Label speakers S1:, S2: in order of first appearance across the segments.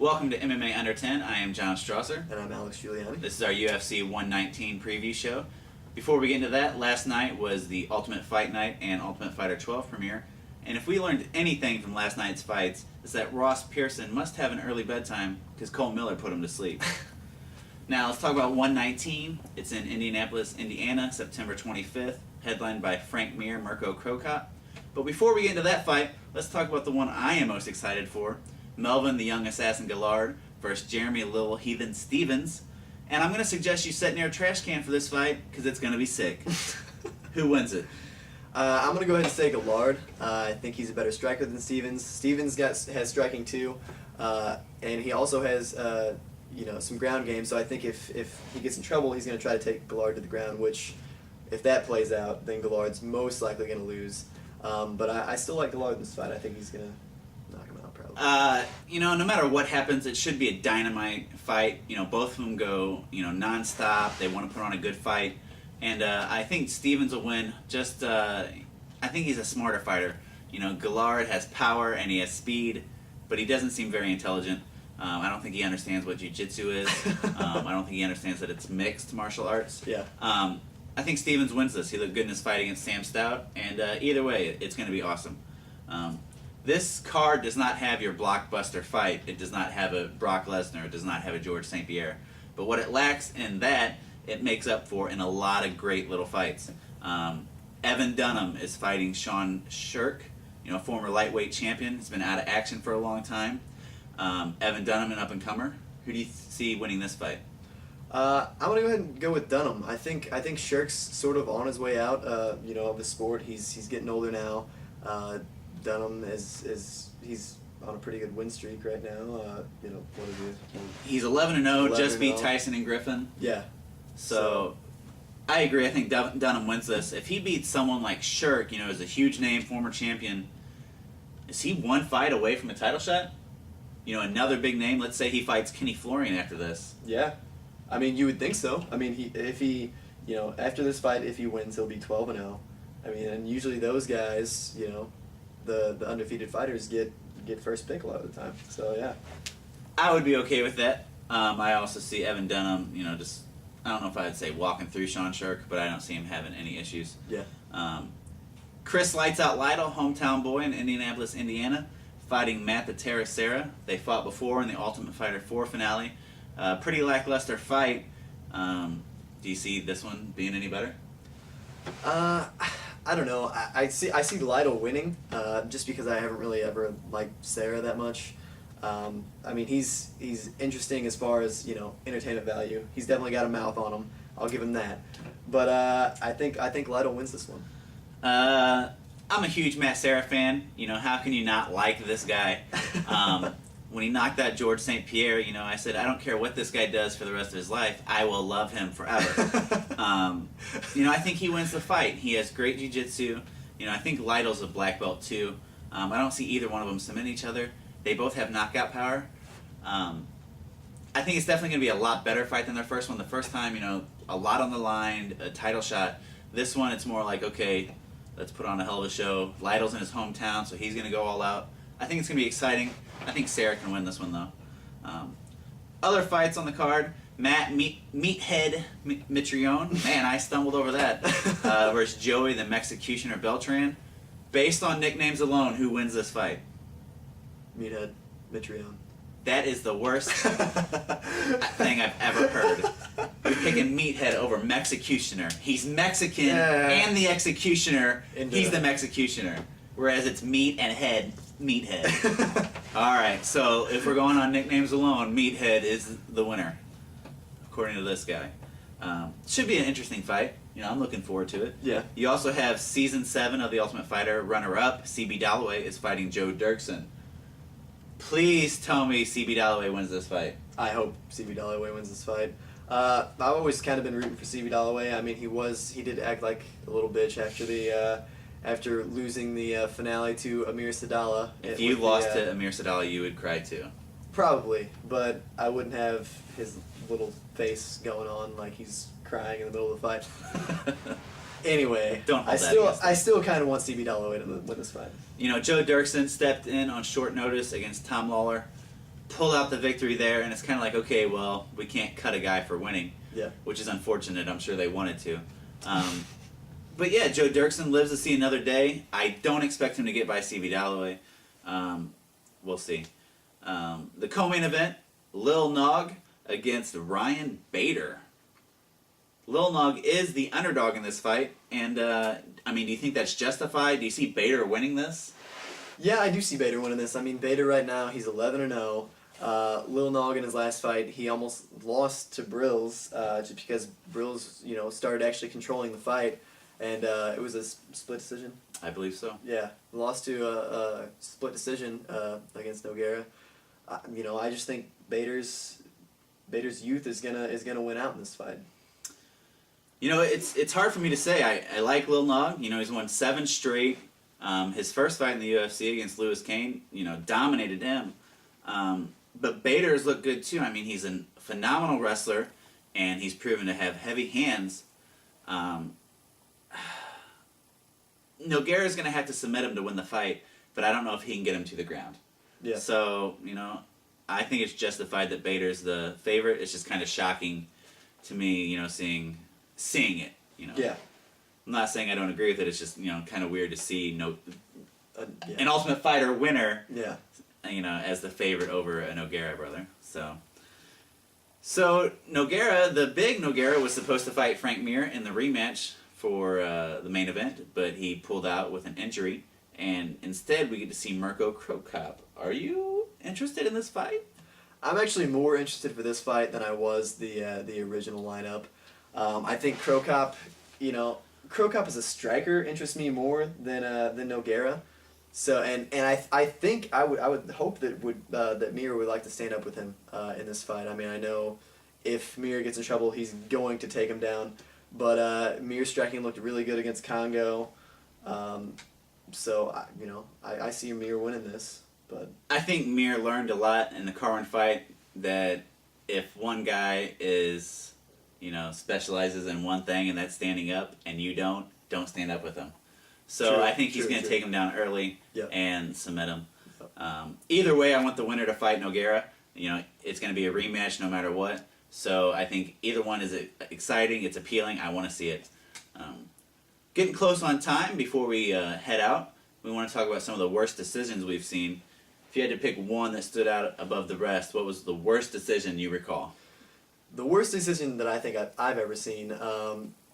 S1: Welcome to MMA Under 10. I am John Strasser.
S2: And I'm Alex Giuliani.
S1: This is our UFC 119 preview show. Before we get into that, last night was the Ultimate Fight Night and Ultimate Fighter 12 premiere. And if we learned anything from last night's fights, it's that Ross Pearson must have an early bedtime because Cole Miller put him to sleep. Now let's talk about 119. It's in Indianapolis, Indiana, September 25th, headlined by Frank Mir, Mirko Crop. But before we get into that fight, let's talk about the one I am most excited for. Melvin the Young Assassin Gillard versus Jeremy Little Heathen Stevens. And I'm going to suggest you sit near a trash can for this fight because it's going to be sick. Who wins it?
S2: I'm going to go ahead and say Gillard. I think he's a better striker than Stevens. Stevens has striking too, and he also has some ground game. So I think if he gets in trouble, he's going to try to take Gillard to the ground, which if that plays out, then Gillard's most likely going to lose. But I still like Gillard in this fight. I think he's going to knock him out probably.
S1: No matter what happens, it should be a dynamite fight. Both of them go, nonstop. They want to put on a good fight. And I think Stevens will win. I think he's a smarter fighter. Gillard has power and he has speed, but he doesn't seem very intelligent. I don't think he understands what jiu-jitsu is. I don't think he understands that it's mixed martial arts.
S2: Yeah.
S1: I think Stevens wins this. He looked good in his fight against Sam Stout, and either way, it's going to be awesome. This card does not have your blockbuster fight. It does not have a Brock Lesnar. It does not have a George St. Pierre. But what it lacks in that, it makes up for in a lot of great little fights. Evan Dunham is fighting Sean Shirk, former lightweight champion. He's been out of action for a long time. Evan Dunham, an up-and-comer. Who do you see winning this fight?
S2: I'm gonna go ahead and go with Dunham. I think Shirk's sort of on his way out. Of the sport. He's getting older now. Dunham he's on a pretty good win streak right now. What is he?
S1: He's 11-0. Just beat Tyson and Griffin.
S2: Yeah.
S1: So I agree. I think Dunham wins this. If he beats someone like Shirk, is a huge name, former champion, is he one fight away from a title shot? Another big name. Let's say he fights Kenny Florian after this.
S2: Yeah. I mean, you would think so. I mean, after this fight, if he wins, he'll be 12-0. I mean, and usually those guys, the undefeated fighters get first pick a lot of the time. So yeah.
S1: I would be okay with that. I also see Evan Dunham, I don't know if I'd say walking through Sean Shirk, but I don't see him having any issues.
S2: Yeah.
S1: Chris Lights Out Lytle, hometown boy in Indianapolis, Indiana, fighting Matt the Terra Serra. They fought before in the Ultimate Fighter 4 finale. Pretty lackluster fight. Do you see this one being any better?
S2: I don't know. I see Lytle winning, just because I haven't really ever liked Serra that much. I mean, he's interesting as far as entertainment value. He's definitely got a mouth on him. I'll give him that. But I think Lytle wins this one.
S1: I'm a huge Matt Serra fan. How can you not like this guy? When he knocked out George St. Pierre, I said, I don't care what this guy does for the rest of his life. I will love him forever. I think he wins the fight. He has great jiu-jitsu. I think Lytle's a black belt too. I don't see either one of them submit each other. They both have knockout power. I think it's definitely going to be a lot better fight than their first one. The first time, a lot on the line, a title shot. This one, it's more like, okay, let's put on a hell of a show. Lytle's in his hometown, so he's going to go all out. I think it's going to be exciting. I think Serra can win this one, though. Other fights on the card, Matt Meathead Mitrione. Man, I stumbled over that. Versus Joey the Mexicutioner Beltran. Based on nicknames alone, who wins this fight?
S2: Meathead Mitrione.
S1: That is the worst thing I've ever heard. You're picking Meathead over Mexicutioner. He's Mexican and the Executioner. He's the Mexicutioner. Whereas it's meat and head, Meathead. Alright, so if we're going on nicknames alone, Meathead is the winner, according to this guy. Should be an interesting fight. I'm looking forward to it.
S2: Yeah.
S1: You also have Season 7 of The Ultimate Fighter runner-up, CB Dalloway, is fighting Joe Dirksen. Please tell me CB Dalloway wins this fight.
S2: I hope CB Dalloway wins this fight. I've always kind of been rooting for CB Dalloway. I mean, he did act like a little bitch after losing the finale to Amir Sadallah.
S1: If you lost to Amir Sadallah, you would cry too.
S2: Probably, but I wouldn't have his little face going on like he's crying in the middle of the fight. Anyway, I still kind of want CB Dalloway to win this fight.
S1: Joe Dirksen stepped in on short notice against Tom Lawler. pull out the victory there, and it's kind of like, okay, well, we can't cut a guy for winning,
S2: Yeah.
S1: which is unfortunate. I'm sure they wanted to. But yeah, Joe Dirksen lives to see another day. I don't expect him to get by CV Dalloway. We'll see. The co-main event, Lil Nog against Ryan Bader. Lil Nog is the underdog in this fight, and I mean, do you think that's justified? Do you see Bader winning this?
S2: Yeah, I do see Bader winning this. I mean, Bader right now, he's 11-0. Lil Nog in his last fight, he almost lost to Brills, just because Brills, started actually controlling the fight, and it was a split decision.
S1: I believe so.
S2: Yeah, lost to a split decision against Nogueira. I just think Bader's youth is gonna win out in this fight.
S1: It's hard for me to say. I like Lil Nog. He's won 7 straight. His first fight in the UFC against Lewis Kane, dominated him. But Bader's looked good too. I mean, he's a phenomenal wrestler, and he's proven to have heavy hands. Nogueira's going to have to submit him to win the fight, but I don't know if he can get him to the ground.
S2: Yeah.
S1: So, I think it's justified that Bader's the favorite. It's just kind of shocking to me, seeing it.
S2: Yeah.
S1: I'm not saying I don't agree with it. It's just, kind of weird to see
S2: Yeah.
S1: an Ultimate Fighter winner,
S2: Yeah.
S1: As the favorite over a Nogueira brother. So Nogueira, the big Nogueira, was supposed to fight Frank Mir in the rematch for the main event, but he pulled out with an injury, and instead we get to see Mirko Crop. Are you interested in this fight?
S2: I'm actually more interested for this fight than I was the original lineup. I think Crop, Crop as a striker interests me more than Nogueira. So and I think I would hope that that Mir would like to stand up with him in this fight. I mean, I know if Mir gets in trouble, he's going to take him down. But Mir's striking looked really good against Congo. So I see Mir winning this. But
S1: I think Mir learned a lot in the Carwin fight, that if one guy is specializes in one thing, and that's standing up, and you don't stand up with him. So
S2: True,
S1: I think he's
S2: true,
S1: going to
S2: true.
S1: take him down early
S2: Yep.
S1: and submit him. Either way, I want the winner to fight Nogueira. It's going to be a rematch no matter what. So I think either one is exciting. It's appealing. I want to see it. Getting close on time before we head out. We want to talk about some of the worst decisions we've seen. If you had to pick one that stood out above the rest, what was the worst decision you recall?
S2: the worst decision that I think I've ever seen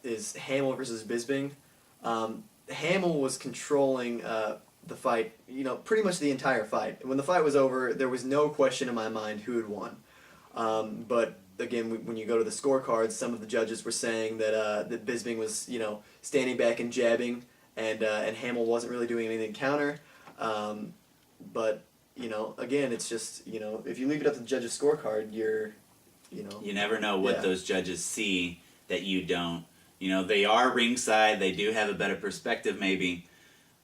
S2: is Hamill versus Bisping. Hamill was controlling the fight, pretty much the entire fight. When the fight was over, there was no question in my mind who had won. But again, when you go to the scorecards, some of the judges were saying that Bisping was, standing back and jabbing, and Hamill wasn't really doing anything to counter. But again, it's just if you leave it up to the judge's scorecard,
S1: You never know what
S2: Yeah.
S1: those judges see that you don't. They are ringside. They do have a better perspective, maybe.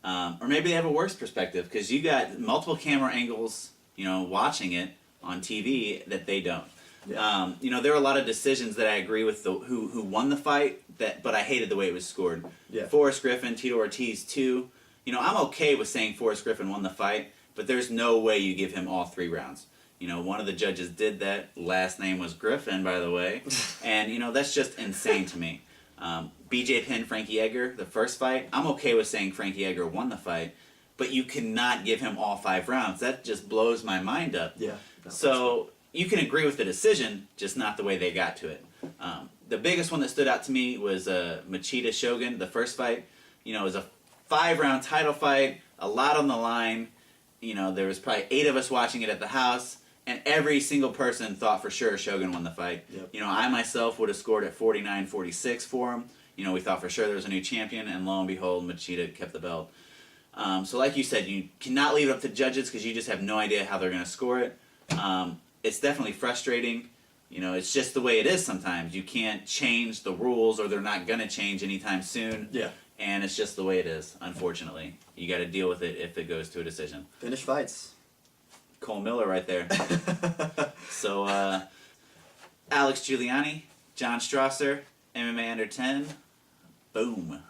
S1: Or maybe they have a worse perspective, because you got multiple camera angles, watching it on TV that they don't.
S2: Yeah.
S1: There were a lot of decisions that I agree with who won the fight, but I hated the way it was scored.
S2: Yeah.
S1: Forrest Griffin, Tito Ortiz 2. I'm okay with saying Forrest Griffin won the fight, but there's no way you give him all 3 rounds. One of the judges did that. Last name was Griffin, by the way. And, that's just insane to me. BJ pinned Frankie Edgar, the first fight. I'm okay with saying Frankie Edgar won the fight, but you cannot give him all 5 rounds. That just blows my mind up.
S2: Yeah.
S1: So you can agree with the decision, just not the way they got to it. The biggest one that stood out to me was Machida Shogun, the first fight. It was a 5-round title fight, a lot on the line. There was probably 8 of us watching it at the house, and every single person thought for sure Shogun won the fight.
S2: Yep.
S1: I myself would have scored at 49-46 for him. We thought for sure there was a new champion, and lo and behold, Machida kept the belt. So like you said, you cannot leave it up to judges because you just have no idea how they're going to score it. It's definitely frustrating. It's just the way it is sometimes. You can't change the rules, or they're not going to change anytime soon.
S2: Yeah.
S1: And it's just the way it is, unfortunately. You got to deal with it if it goes to a decision.
S2: Finish fights.
S1: Cole Miller right there. So, Alex Giuliani, John Strasser, MMA Under 10. Boom.